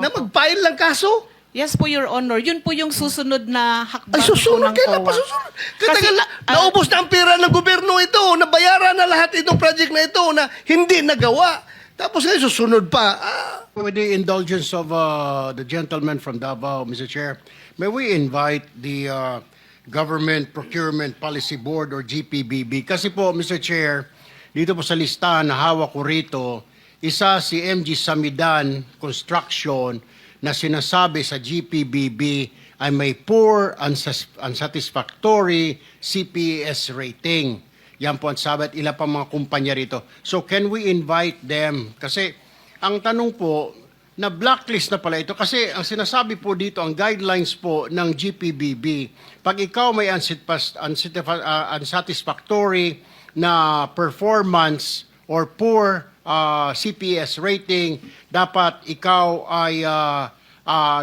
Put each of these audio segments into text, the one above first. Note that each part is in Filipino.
na mag-file ng kaso? Yes po, Your Honor. Yun po yung susunod na hakbang Ay, susunod. po ng Kailan COA. pa susunod? Kasi, Naubos na ang pera ng gobyerno ito. Nabayaran na lahat itong project na ito na hindi nagawa. Tapos ngayon susunod pa. With the indulgence of the gentleman from Davao, Mr. Chair, may we invite the Government Procurement Policy Board or GPBB? Kasi po, Mr. Chair, dito po sa listahan na hawak ko rito, isa si MG Samidan Construction na sinasabi sa GPBB ay may poor, unsatisfactory CPS rating. Yan po ang sabi at ilan pa mga kumpanya rito. So can we invite them? Kasi ang tanong po, na blacklist na pala ito. Kasi ang sinasabi po dito, ang guidelines po ng GPBB, pag ikaw may unsatisfactory na performance or poor CPS rating, dapat ikaw ay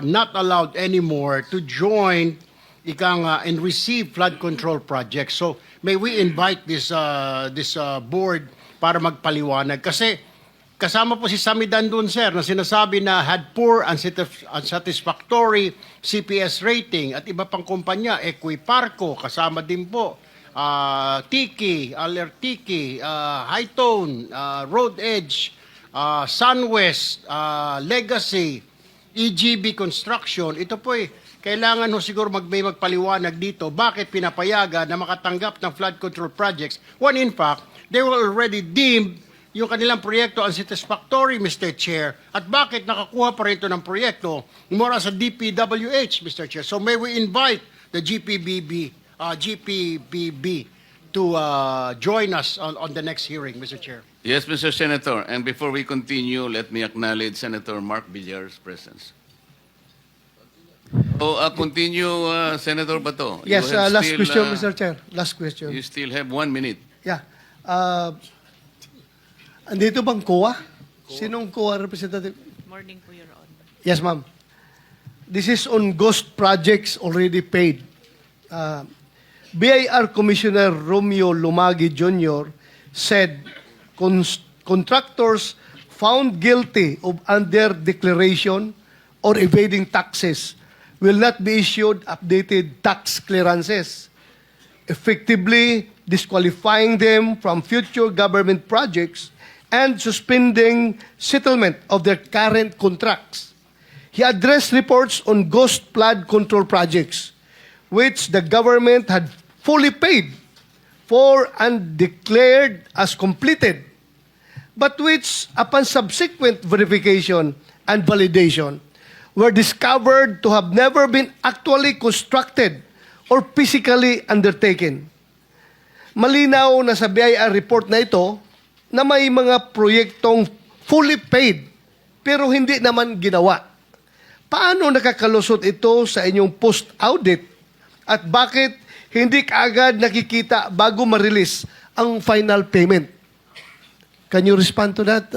not allowed anymore to join and receive flood control projects. So may we invite this board para magpaliwanag kasi kasama po si Samidan dun, sir, na sinasabi na had poor, unsatisfactory CPS rating at iba pang kumpanya, Equiparco, kasama din po, Tiki, Alertiki, Hightone, Road Edge, Sunwest, Legacy, EGB Construction. Ito po kailangan ho siguro may magpaliwanag dito bakit pinapayagan na makatanggap ng flood control projects when in fact they were already deemed yung kanilang proyekto unsatisfactory, Mr. Chair, at bakit nakakuha pa rin ito ng proyekto mula sa DPWH, Mr. Chair. So may we invite the GPBB to join us on the next hearing, Mr. Chair. Yes, Mr. Senator. And before we continue, let me acknowledge Senator Mark Villar's presence. So, continue, Senator Bato. Yes, You have last still, question, Mr. Chair. Last question. You still have 1 minute. Yeah. Andito bang COA? Sinong COA representative? Morning po, Your Honor. Yes, ma'am. This is on ghost projects already paid. BIR Commissioner Romeo Lumagi Jr. said contractors found guilty of under-declaration or evading taxes will not be issued updated tax clearances, effectively disqualifying them from future government projects and suspending settlement of their current contracts. He addressed reports on ghost flood control projects, which the government had fully paid for and declared as completed, but which, upon subsequent verification and validation, were discovered to have never been actually constructed or physically undertaken. Malinaw na sa BIR report na ito na may mga proyektong fully paid pero hindi naman ginawa. Paano nakakalusot ito sa inyong post-audit at bakit hindi kaagad nakikita bago ma-release ang final payment? Can you respond to that,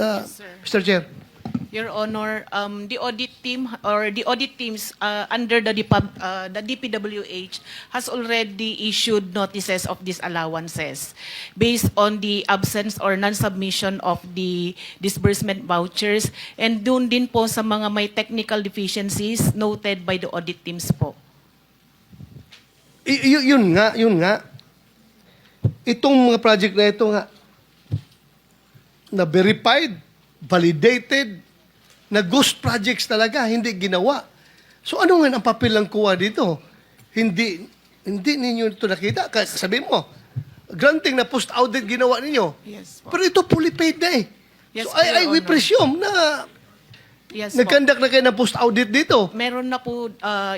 Mr. Chair? Your Honor, the audit team or the audit teams under the DPWH has already issued notices of disallowances based on the absence or non-submission of the disbursement vouchers and dun din po sa mga may technical deficiencies noted by the audit teams po. Yun nga. Itong mga project na ito nga, na verified, validated, na ghost projects talaga, hindi ginawa. So ano nga ang papel ng COA dito? Hindi ninyo ito nakita. Sabi mo, granting na post-audit ginawa ninyo. Yes po. Pero ito fully paid na eh. Yes So po, I Your we Honor. presume na Yes po. nagkandak na kayo ng post-audit dito. Meron na po,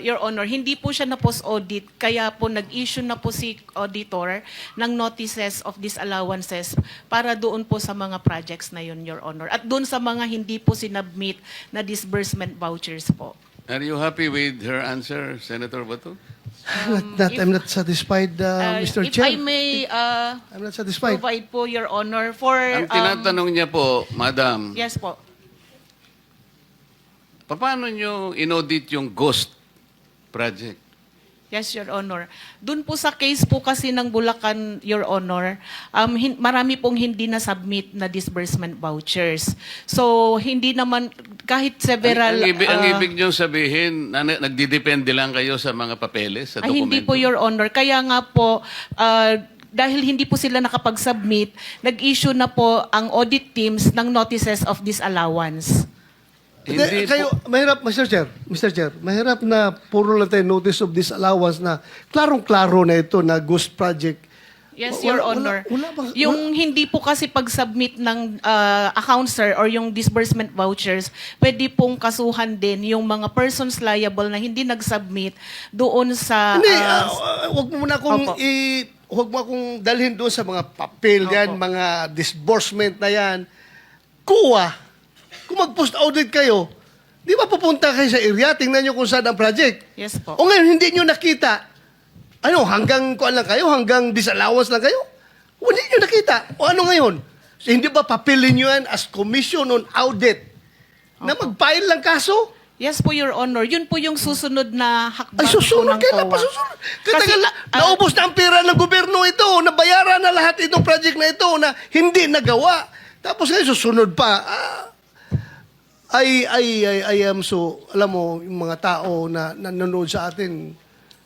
Your Honor, hindi po siya na post-audit, kaya po nag-issue na po si auditor ng notices of disallowances para doon po sa mga projects na yun, Your Honor. At doon sa mga hindi po sinubmit na disbursement vouchers po. Are you happy with her answer, Senator Bato? I'm not satisfied, Mr. If Chair. I may I'm not satisfied. provide po, Your Honor, for... Ang tinatanong niya po, Madam, Yes po. paano nyo inaudit yung ghost project? Yes, Your Honor. Doon po sa case po kasi ng Bulacan, Your Honor, marami pong hindi na-submit na disbursement vouchers. So, hindi naman, kahit several... Ang ibig niyong sabihin, nagdidepende lang kayo sa mga papeles, sa dokumento? Hindi po, Your Honor. Kaya nga po, dahil hindi po sila nakapag-submit, nag-issue na po ang audit teams ng notices of disallowance. Hindi Kayo, mahirap, Mr. Chair, mahirap na puro lang tayo notice of disallowance na klarong-klaro na ito na ghost project. Yes, Your Honor. Yung hindi po kasi pag-submit ng account, sir, or yung disbursement vouchers, pwede pong kasuhan din yung mga persons liable na hindi nag-submit doon sa... Hindi, wag mo muna akong Opo. wag mo akong dalhin doon sa mga papel yan, Opo. mga disbursement na yan. Kuha. Kung mag-post audit kayo, di ba pupunta kayo sa area, tingnan nyo kung saan ang project. Yes po. O ngayon, hindi nyo nakita. Ano, hanggang kuan lang kayo? Hanggang disallowance lang kayo? O hindi nyo nakita. O ano ngayon? So, hindi ba papilin nyo yan as Commission on Audit na mag-file lang kaso? Yes po, Your Honor. Yun po yung susunod na hakbang Ay, susunod. po ng Kailan COA. pa susunod? Kasi, Kasi, naubos na ang pera ng gobyerno ito. Nabayaran na lahat itong project na ito na hindi nagawa. Tapos ngayon, susunod pa. I am so, alam mo, yung mga tao na nanonood sa atin,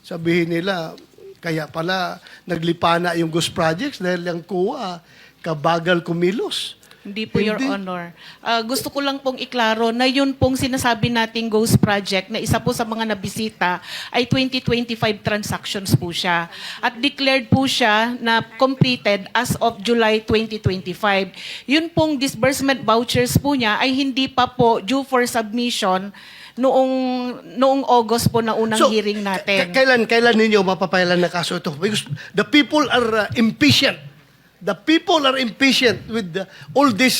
sabihin nila, kaya pala naglipa na yung ghost projects dahil yung kuha, kabagal kumilos. Hindi po, Your Hindi. Honor. Gusto ko lang pong iklaro na yun pong sinasabi nating Ghost Project na isa po sa mga nabisita ay 2025 transactions po siya. At declared po siya na completed as of July 2025. Yun pong disbursement vouchers po niya ay hindi pa po due for submission noong August po na unang hearing natin. Kailan ninyo mapapailan na kaso ito? Because the people are impatient. The people are impatient with all this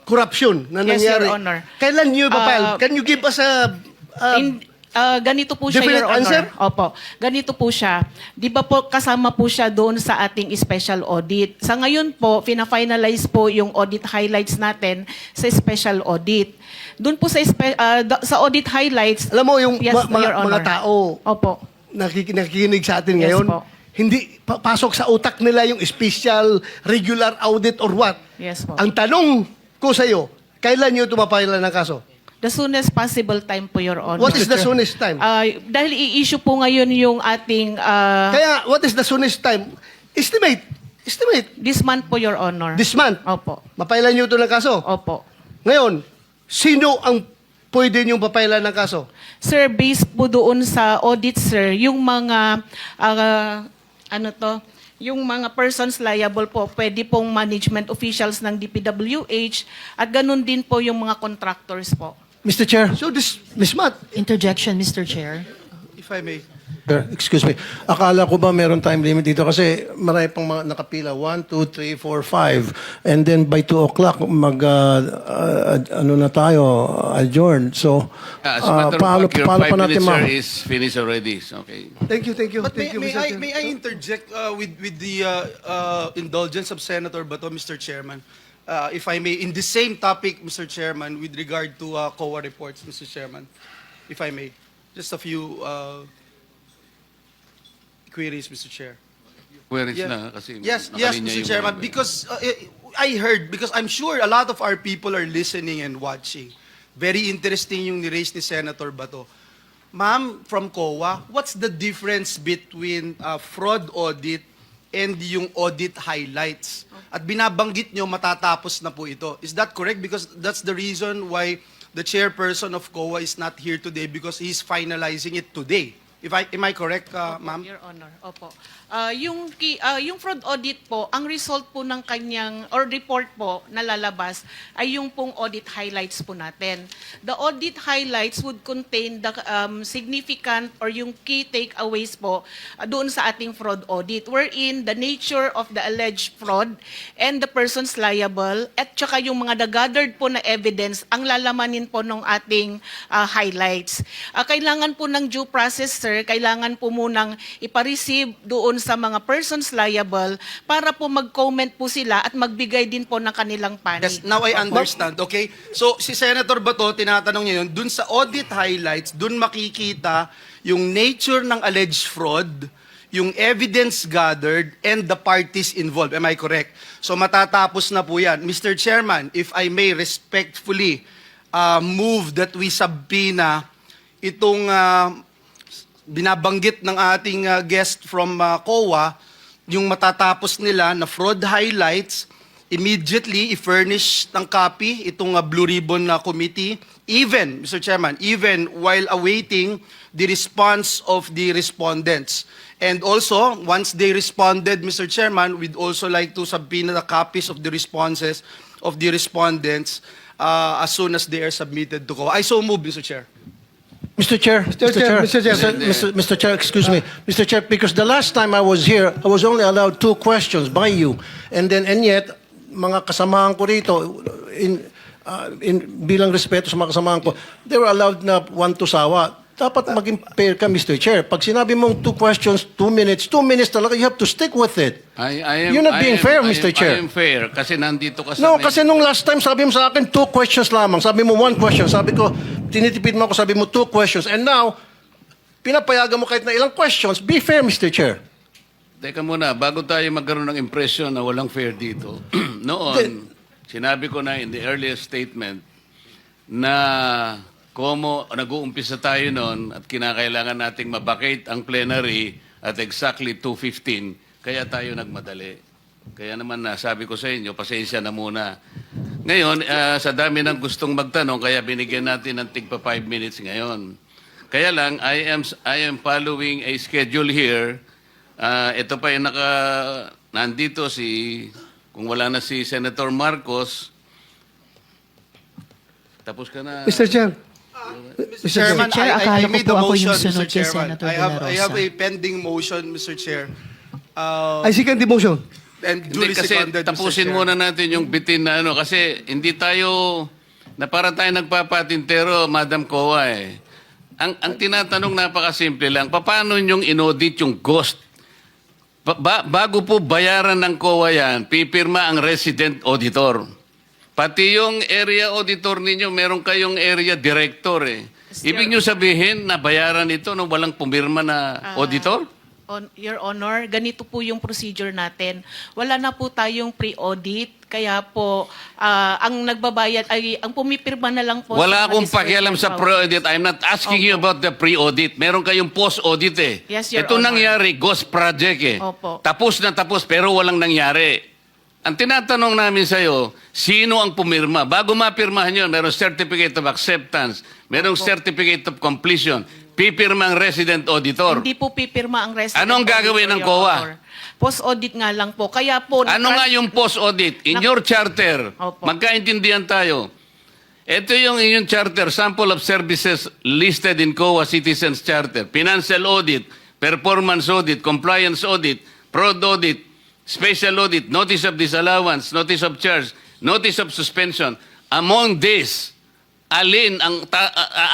corruption na Yes, nangyari. Your Honor. Kailan nyo ipapile? Can you give us a... Ganito po siya, definite Your Honor. answer? Opo. Ganito po siya. Di ba po kasama po siya doon sa ating special audit. Sa ngayon po, fina-finalize po yung audit highlights natin sa special audit. Doon po sa audit highlights, alam mo, yung yes, Your Honor. mga tao Opo. nakikinig sa atin Yes ngayon, po. hindi pasok sa utak nila yung special, regular audit or what. Yes po. Ang tanong ko sa iyo, kailan nyo tumapailan ng kaso? The soonest possible time po, Your Honor. What is the soonest time? Dahil i-issue po ngayon yung ating Kaya, what is the soonest time? Estimate. this month po, Your Honor. This month. Opo. Mapailan nyo ito ng kaso. Opo. Ngayon, sino ang pwede nyo papailan ng kaso? Sir, based po doon sa audit, sir, yung mga, yung mga persons liable po, pwede pong management officials ng DPWH at ganun din po yung mga contractors po. Mr. Chair, So this month, Interjection, Mr. Chair. if I may. Excuse me. Akala ko ba meron time limit dito kasi marami pang mga nakapila. 1, 2, 3, 4, 5. And then by 2 o'clock, ano na tayo, adjourn. So, As a matter of paano fact, your pa 5 natin minutes, sir, ma... is finished already. So, okay. thank you. But Thank you, may, Mr. Chair. may I interject with the indulgence of Senator Bato, Mr. Chairman? If I may, in the same topic, Mr. Chairman, with regard to COA reports, Mr. Chairman, if I may, just a few queries, Mr. Chair. Where is Yeah. na? Kasi Yes, nakalinya Mr. yung Chairman, mga- because I heard, because I'm sure a lot of our people are listening and watching. Very interesting yung ni-raise ni Senator Bato. Ma'am, from COA, what's the difference between fraud audit and yung audit highlights? At binabanggit nyo, matatapos na po ito. Is that correct? Because that's the reason why the chairperson of COA is not here today because he's finalizing it today. Am I correct, ma'am? Your Honor, opo. Yung fraud audit po, ang result po ng kanyang, or report po na lalabas, ay yung pong audit highlights po natin. The audit highlights would contain the significant or yung key takeaways po doon sa ating fraud audit, wherein the nature of the alleged fraud and the persons liable, at saka yung mga gathered po na evidence, ang lalamanin po ng ating highlights. Kailangan po ng due process, sir, sir, kailangan po munang ipareceive doon sa mga persons liable para po mag-comment po sila at magbigay din po ng kanilang panig. Yes, now I understand, okay? So, si Senator Bato, tinatanong niya yun, dun sa audit highlights, dun makikita yung nature ng alleged fraud, yung evidence gathered, and the parties involved. Am I correct? So, matatapos na po yan. Mr. Chairman, if I may respectfully move that we subpoena itong binabanggit ng ating guest from COA, yung matatapos nila na fraud highlights, immediately i-furnish ng copy itong Blue Ribbon Committee, even, Mr. Chairman, even while awaiting the response of the respondents. And also, once they responded, Mr. Chairman, we'd also like to subpoena the copies of the responses of the respondents as soon as they are submitted to COA. I so move, Mr. Chair. Mr. Chair, Mr. Chair, excuse me, Mr. Chair, because the last time I was here, I was only allowed 2 questions by you, and yet mga kasamahan ko rito, bilang respeto sa mga kasamahan ko, they were allowed na 1 to sawa. Dapat maging fair ka, Mr. Chair. Pag sinabi mong 2 questions, 2 minutes talaga, you have to stick with it. You're not being fair, Mr. Chair. I am fair kasi nandito ka sa... No, kasi nung last time, sabi mo sa akin, 2 questions lamang. Sabi mo 1 question. Sabi ko, tinitipid mo ako, sabi mo 2 questions. And now, pinapayagan mo kahit na ilang questions. Be fair, Mr. Chair. Teka muna, bago tayo magkaroon ng impression na walang fair dito, noon, sinabi ko na in the earlier statement na como nag-uumpisa tayo noon at kinakailangan nating mabakate ang plenary at exactly 2:15, kaya tayo nagmadali. Kaya naman sabi ko sa inyo, pasensya na muna. Ngayon, sa dami ng gustong magtanong, kaya binigyan natin ng tigpa 5 minutes ngayon. Kaya lang, I am following a schedule here. Ito pa yung nandito kung wala na si Senator Marcos, tapos ka na. Mr. Chair. Mr. Chairman, Chair, I akala ko made po a ako yung motion, sunod Mr. kay Chairman. Senator I De La have Rosa. a pending motion, Mr. Chair. I second the motion. And Hindi, duly kasi seconded, Mr. tapusin Chair. muna natin yung bitin na kasi hindi tayo, na para tayo nagpapatintero, Madam Coa eh. Ang tinatanong napakasimple lang, paano nyong inaudit yung ghost? Bago po bayaran ng COA yan, pipirma ang resident auditor. Pati yung area auditor ninyo, meron kayong area director eh. Ibig nyo sabihin na bayaran ito nung walang pumirma na auditor? Your Honor, ganito po yung procedure natin. Wala na po tayong pre-audit, kaya po ang nagbabayad ay ang pumipirma na lang po. Wala sa akong disbursement pakialam sa voucher. pre-audit. I'm not asking you about the pre-audit. Meron kayong post-audit eh. Yes, Your Ito Honor. nangyari, ghost project eh. Opo. Tapos na tapos pero walang nangyari. Ang tinatanong namin sa'yo, sino ang pumirma? Bago mapirmahan yun, merong certificate of acceptance, merong certificate of completion, pipirma ang resident auditor. Hindi po pipirma ang resident Anong gagawin auditor, ng Your COA? Honor. Post-audit nga lang po. Kaya po... Ano nga yung post-audit? In your charter, Opo. magkaintindihan tayo. Ito yung inyong charter, sample of services listed in COA Citizens Charter. Financial audit, performance audit, compliance audit, fraud audit, special audit, notice of disallowance, notice of charge, notice of suspension. Among these, alin ang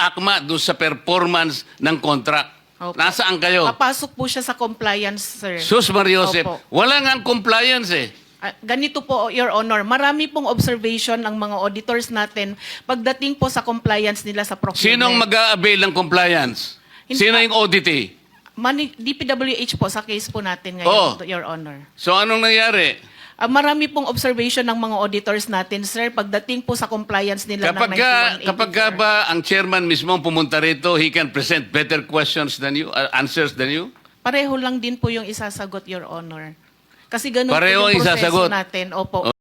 akma doon sa performance ng contract? Opo. Nasaan kayo? Papasok po siya sa compliance, sir. Sus Mariosep, Opo. wala nga compliance eh. Ganito po, Your Honor, marami pong observation ng mga auditors natin pagdating po sa compliance nila sa procurement. Sinong mag-a-avail ng compliance? Hindi- Sino yung auditee? DPWH po sa case po natin Oo. ngayon, Your Honor. So anong nangyari? Marami pong observation ng mga auditors natin, sir, pagdating po sa compliance nila ng 9184. Kapag ba ang chairman mismo ang pumunta rito, he can present better questions than you, answers than you? Pareho lang din po yung isasagot, Your Honor. Kasi ganun Pareho po ang yung proseso isasagot. natin. Opo.